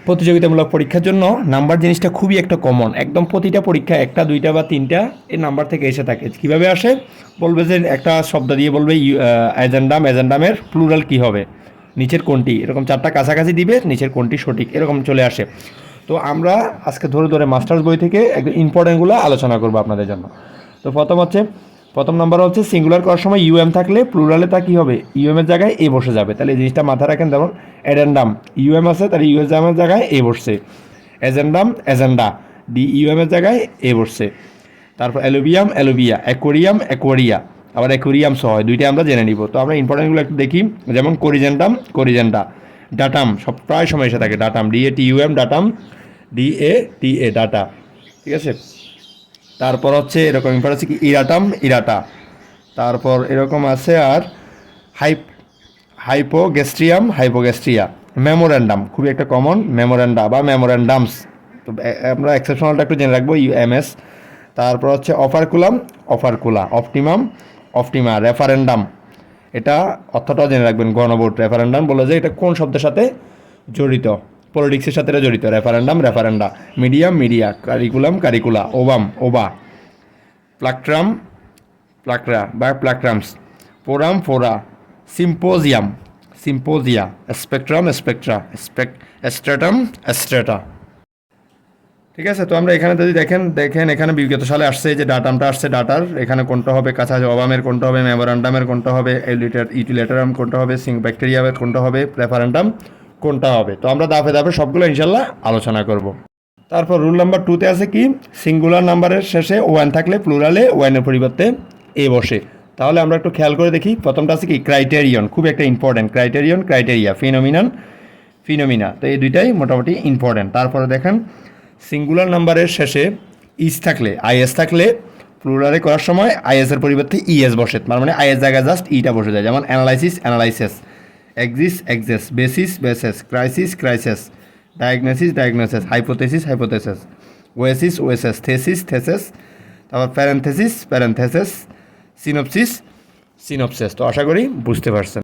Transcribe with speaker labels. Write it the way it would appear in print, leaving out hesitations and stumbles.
Speaker 1: প্রতিযোগিতামূলক পরীক্ষার জন্য নাম্বার জিনিসটা খুবই একটা কমন, একদম প্রতিটা পরীক্ষা একটা দুইটা বা তিনটা এই নাম্বার থেকে এসে থাকে। কিভাবে আসে বলবে যে একটা শব্দ দিয়ে বলবে এজেন্ডাম, এজেন্ডামের প্লুরাল কী হবে, নিচের কোনটি, এরকম চারটা কাছাকাছি দিবে, নিচের কোনটি সঠিক, এরকম চলে আসে। তো আমরা আজকে ধরে ধরে মাস্টার্স বই থেকে একদম ইম্পর্টেন্টগুলো আলোচনা করবো আপনাদের জন্য। তো প্রথম নাম্বার হচ্ছে সিঙ্গুলার করার সময় ইউএম থাকলে প্লুরালে তা কী হবে, ইউএম এর জায়গায় এ বসে যাবে। তাহলে এই জিনিসটা মাথায় রাখেন। যেমন এডেন্ডাম, ইউএম আছে, তাহলে ইউএম এর জায়গায় এ বসছে। এজেন্ডাম, এজেন্ডা, ডি ইউএম এর জায়গায় এ বসছে। তারপর অ্যালুভিয়াম, অ্যালুভিয়া, অ্যাকোরিয়াম, অ্যাকোয়ারিয়া, আবার অ্যাকোরিয়ামস হয়, দুইটা আমরা জেনে নিব। তো আমরা ইম্পর্টেন্টগুলো একটু দেখি। যেমন কোরিজেন্ডাম, কোরিজেন্ডা। ডাটাম সব প্রায় সময় এসে থাকে, datum, DATUM, datum, DATA, data. ঠিক আছে। তারপর হচ্ছে এরকম ইম্পর্টেন্ট আছে কি ইরাটাম, ইরাটা। তারপর এরকম আছে আর হাইপোগ্যাস্ট্রিয়াম, হাইপোগ্যাস্ট্রিয়া। মেমোরেন্ডাম খুবই একটা কমন, মেমোরেন্ডা বা মেমোরেন্ডামস। তো আমরা এক্সেপশনালটা একটু জেনে রাখবো, UMS। তারপর হচ্ছে operculum, opercula. Optimum, optima. Referendum, এটা অর্থটাও জেনে রাখবেন, গণভোট। রেফারেন্ডাম বলে যে এটা কোন শব্দের সাথে জড়িত, পলিটিক্সের সাথে এটা জড়িত। Referendum, referenda. Medium, media. Curriculum, curricula. Ovum, ova. Plectrum, plectra বা plectrums. Forum, fora. Symposium, symposia. Spectrum, spectra. Stratum, strata. ঠিক আছে। তো আমরা এখানে যদি দেখেন এখানে বিগত সালে আসছে যে ডাটামটা আসছে, ডাটার এখানে কোনটা হবে, কাছাকাছি অবামের কোনটা হবে, মেমোরান্ডামের কোনটা হবে, ইউটিলেটারাম কোনটা হবে, ব্যাকটেরিয়ামের কোনটা হবে, রেফারেন্ডাম কোনটা হবে। তো আমরা দাফে দাফে সবগুলো ইনশাল্লাহ আলোচনা করব। তারপর রুল নাম্বার 2-তে আছে কি, সিঙ্গুলার নাম্বারের শেষে ওয়ান থাকলে প্লুরালে ওয়ানের পরিবর্তে এ বসে। তাহলে আমরা একটু খেয়াল করে দেখি। প্রথমটা আছে কি ক্রাইটেরিয়ন, খুব একটা important. Criterion, criteria. Phenomenon, phenomena. তো এই দুইটাই মোটামুটি ইম্পর্টেন্ট। তারপরে দেখেন সিঙ্গুলার নাম্বারের শেষে ইস থাকলে, আইএস থাকলে প্লুরালে করার সময় আইএস এর পরিবর্তে ইএস বসে, তার মানে আইএস জায়গায় জাস্ট ইটা বসে যায়। যেমন analysis, analyses. Axis, axes. Basis, bases. Crisis, crises. Diagnosis, diagnoses. Hypothesis, hypotheses. Oasis, oases. Thesis, theses. তারপর প্যারেন্থেসিস, প্যারেন্থেসিস। Synopsis, synopsis. তো আশা করি বুঝতে পারছেন।